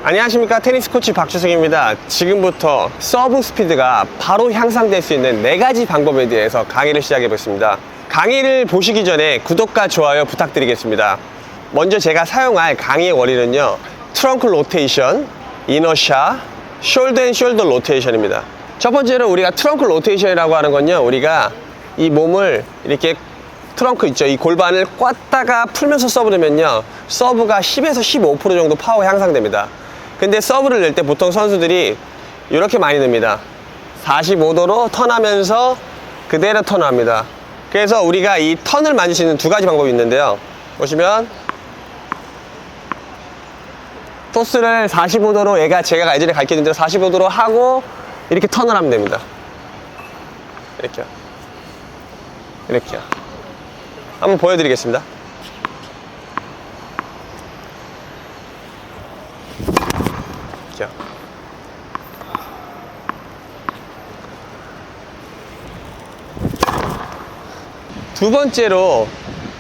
안녕하십니까, 테니스 코치 박주승입니다. 지금부터 서브 스피드가 바로 향상될 수 있는 4가지 방법에 대해서 강의를 시작해 보겠습니다. 강의를 보시기 전에 구독과 좋아요 부탁드리겠습니다. 먼저 제가 사용할 강의의 원리는요, 트렁크 로테이션, 이너샤, 숄더 앤 숄더 로테이션입니다. 첫 번째로 우리가 트렁크 로테이션이라고 하는 건요, 우리가 이 몸을 이렇게 트렁크 있죠, 이 골반을 꽉다가 풀면서 서브를 넣으면요, 서브가 10에서 15% 정도 파워 향상됩니다. 근데 서브를 낼 때 보통 선수들이 이렇게 많이 냅니다. 45도로 턴하면서 그대로 턴합니다. 그래서 우리가 이 턴을 만들 수 있는 2가지 방법이 있는데요, 보시면 토스를 45도로 제가 예전에 가르쳐준 대로 45도로 하고 이렇게 턴을 하면 됩니다. 이렇게요. 이렇게요. 한번 보여드리겠습니다. 이렇게요. 두 번째로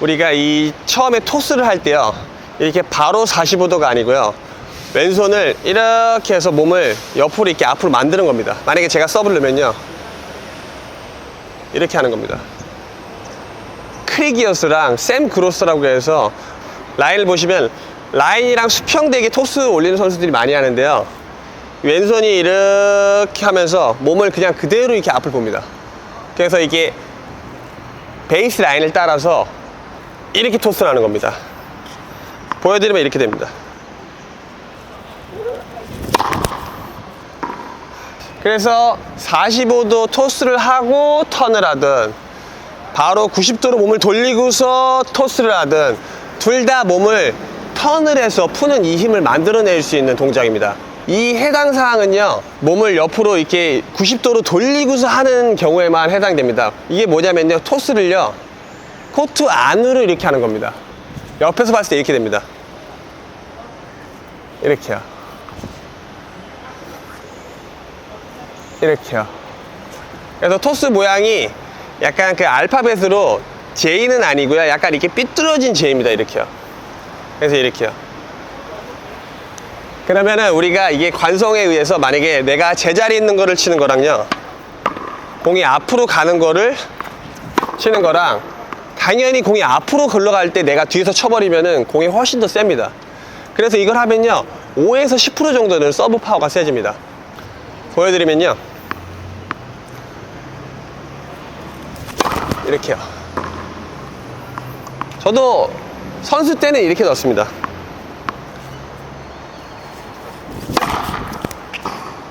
우리가 이 처음에 토스를 할 때요, 이렇게 바로 45도가 아니고요, 왼손을 이렇게 해서 몸을 옆으로 이렇게 앞으로 만드는 겁니다. 만약에 제가 서브를 넣으면요, 이렇게 하는 겁니다. 크리기어스랑 샘 그로스라고 해서, 라인을 보시면 라인이랑 수평되게 토스 올리는 선수들이 많이 하는데요, 왼손이 이렇게 하면서 몸을 그냥 그대로 이렇게 앞을 봅니다. 그래서 이게 베이스 라인을 따라서 이렇게 토스를 하는 겁니다. 보여드리면 이렇게 됩니다. 그래서 45도 토스를 하고 턴을 하든, 바로 90도로 몸을 돌리고서 토스를 하든, 둘 다 몸을 턴을 해서 푸는 이 힘을 만들어낼 수 있는 동작입니다. 이 해당 사항은요, 몸을 옆으로 이렇게 90도로 돌리고서 하는 경우에만 해당됩니다. 이게 뭐냐면요, 토스를요, 코트 안으로 이렇게 하는 겁니다. 옆에서 봤을 때 이렇게 됩니다. 이렇게요. 이렇게요. 그래서 토스 모양이 약간 그 알파벳으로 J는 아니고요, 약간 이렇게 삐뚤어진 J입니다. 이렇게요. 그래서 이렇게요. 그러면은 우리가 이게 관성에 의해서, 만약에 내가 제자리에 있는 거를 치는 거랑요, 공이 앞으로 가는 거를 치는 거랑, 당연히 공이 앞으로 흘러갈 때 내가 뒤에서 쳐버리면은 공이 훨씬 더 셉니다. 그래서 이걸 하면요, 5에서 10% 정도는 서브 파워가 세집니다. 보여드리면요, 이렇게요. 저도 선수 때는 이렇게 넣었습니다.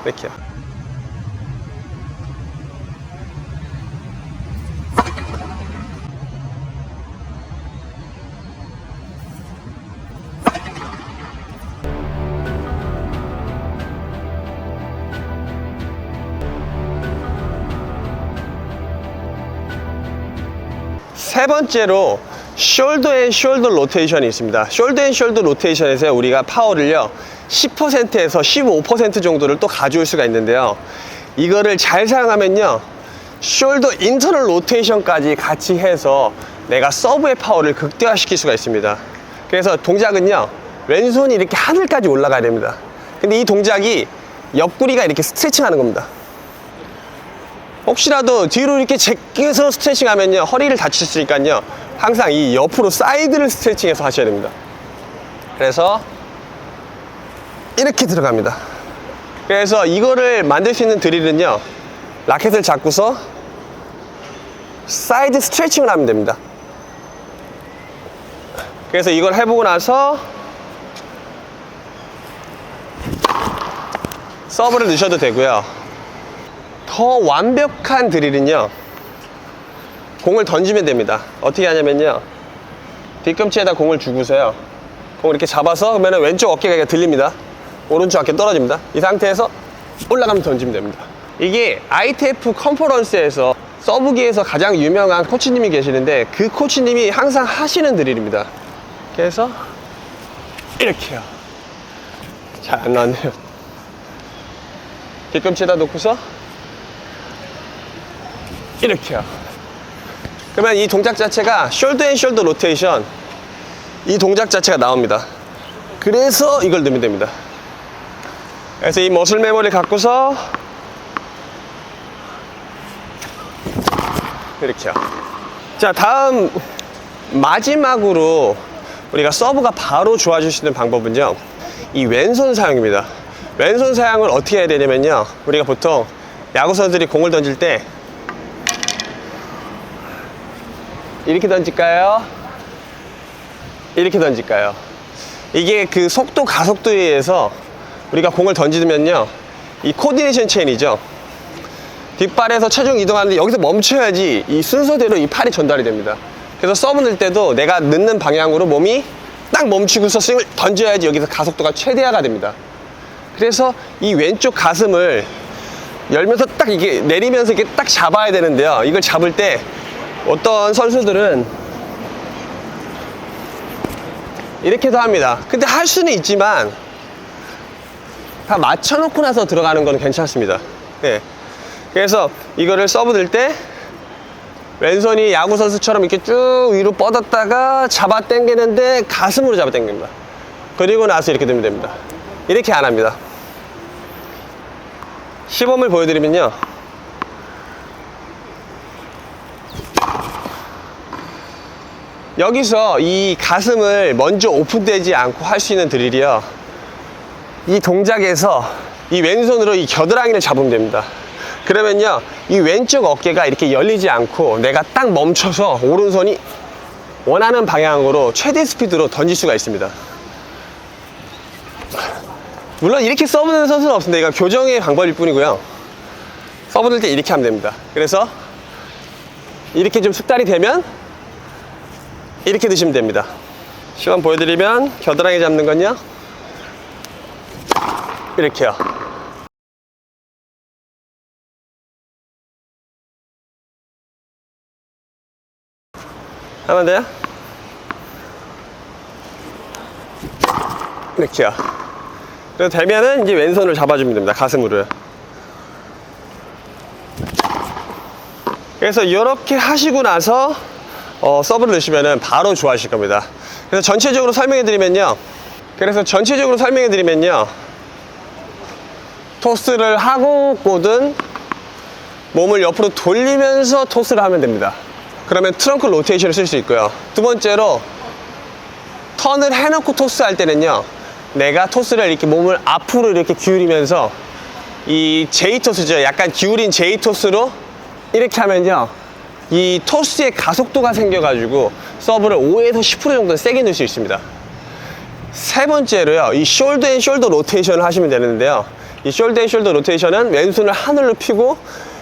이렇게요. 세 번째로 숄더 앤 숄더 로테이션이 있습니다. 숄더 앤 숄더 로테이션에서 우리가 파워를요, 10%에서 15% 정도를 또 가져올 수가 있는데요, 이거를 잘 사용하면요, 숄더 인터널 로테이션까지 같이 해서 내가 서브의 파워를 극대화시킬 수가 있습니다. 그래서 동작은요, 왼손이 이렇게 하늘까지 올라가야 됩니다. 근데 이 동작이 옆구리가 이렇게 스트레칭 하는 겁니다. 혹시라도 뒤로 이렇게 제껴서 스트레칭 하면요, 허리를 다칠 수 있으니까요, 항상 이 옆으로 사이드를 스트레칭해서 하셔야 됩니다. 그래서 이렇게 들어갑니다. 그래서 이거를 만들 수 있는 드릴은요, 라켓을 잡고서 사이드 스트레칭을 하면 됩니다. 그래서 이걸 해보고 나서 서브를 넣으셔도 되고요, 더 완벽한 드릴은요, 공을 던지면 됩니다. 어떻게 하냐면요, 뒤꿈치에다 공을 주고서요, 공을 이렇게 잡아서, 그러면 왼쪽 어깨가 들립니다. 오른쪽 어깨 떨어집니다. 이 상태에서 올라가면 던지면 됩니다. 이게 ITF 컨퍼런스에서 서브기에서 가장 유명한 코치님이 계시는데, 그 코치님이 항상 하시는 드릴입니다. 그래서 이렇게요. 잘 안 나왔네요. 뒤꿈치에다 놓고서 이렇게요. 그러면 이 동작 자체가 숄더 앤 숄더 로테이션, 이 동작 자체가 나옵니다. 그래서 이걸 넣으면 됩니다. 그래서 이 머슬 메모리를 갖고서 이렇게요. 자, 다음 마지막으로 우리가 서브가 바로 좋아질 수 있는 방법은요, 이 왼손 사용입니다. 왼손 사용을 어떻게 해야 되냐면요, 우리가 보통 야구 선수들이 공을 던질 때 이렇게 던질까요? 이렇게 던질까요? 이게 그 속도 가속도에 의해서 우리가 공을 던지면요, 이 코디네이션 체인이죠, 뒷발에서 체중 이동하는데 여기서 멈춰야지 이 순서대로 이 팔이 전달이 됩니다. 그래서 서브 넣을 때도 내가 넣는 방향으로 몸이 딱 멈추고서 스윙을 던져야지 여기서 가속도가 최대화가 됩니다. 그래서 이 왼쪽 가슴을 열면서 딱 이게 내리면서 이렇게 딱 잡아야 되는데요, 이걸 잡을 때 어떤 선수들은 이렇게도 합니다. 근데 할 수는 있지만 다 맞춰놓고 나서 들어가는 건 괜찮습니다. 네. 그래서 이거를 서브 들 때 왼손이 야구 선수처럼 이렇게 쭉 위로 뻗었다가 잡아 당기는데 가슴으로 잡아 당깁니다. 그리고 나서 이렇게 되면 됩니다. 이렇게 안 합니다. 시범을 보여드리면요, 여기서 이 가슴을 먼저 오픈되지 않고 할 수 있는 드릴이요, 이 동작에서 이 왼손으로 이 겨드랑이를 잡으면 됩니다. 그러면요, 이 왼쪽 어깨가 이렇게 열리지 않고 내가 딱 멈춰서 오른손이 원하는 방향으로 최대 스피드로 던질 수가 있습니다. 물론 이렇게 서브 드는 선수는 없습니다. 이거 교정의 방법일 뿐이고요, 서브 들 때 이렇게 하면 됩니다. 그래서 이렇게 좀 숙달이 되면 이렇게 드시면 됩니다. 시간 보여드리면 겨드랑이 잡는 건요, 이렇게요. 하면 돼요? 이렇게요. 그래서 되면은 이제 왼손을 잡아주면 됩니다. 가슴으로요. 그래서 이렇게 하시고 나서 서브를 넣으시면은 바로 좋아하실 겁니다. 그래서 전체적으로 설명해 드리면요, 토스를 하고 꼬든 몸을 옆으로 돌리면서 토스를 하면 됩니다. 그러면 트렁크 로테이션을 쓸 수 있고요. 두 번째로 턴을 해놓고 토스 할 때는요, 내가 토스를 이렇게 몸을 앞으로 이렇게 기울이면서 이 J 토스죠, 약간 기울인 J 토스로 이렇게 하면요, 이 토스의 가속도가 생겨가지고 서브를 5에서 10% 정도 세게 넣을 수 있습니다. 세 번째로요, 이 숄더 앤 숄더 로테이션을 하시면 되는데요, 이 숄더 앤 숄더 로테이션은 왼손을 하늘로 펴고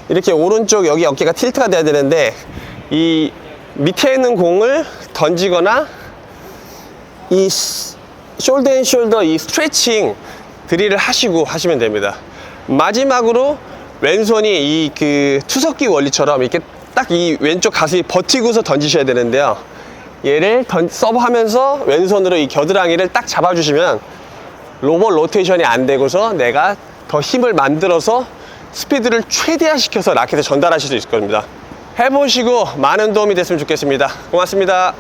이렇게 오른쪽 여기 어깨가 틸트가 돼야 되는데, 이 밑에 있는 공을 던지거나 이 숄더 앤 숄더 이 스트레칭 드릴을 하시고 하시면 됩니다. 마지막으로 왼손이 이 그 투석기 원리처럼 이렇게 딱 이 왼쪽 가슴이 버티고서 던지셔야 되는데요, 얘를 서브 하면서 왼손으로 이 겨드랑이를 딱 잡아주시면 로버 로테이션이 안 되고서 내가 더 힘을 만들어서 스피드를 최대화시켜서 라켓에 전달하실 수 있을 겁니다. 해보시고 많은 도움이 됐으면 좋겠습니다. 고맙습니다.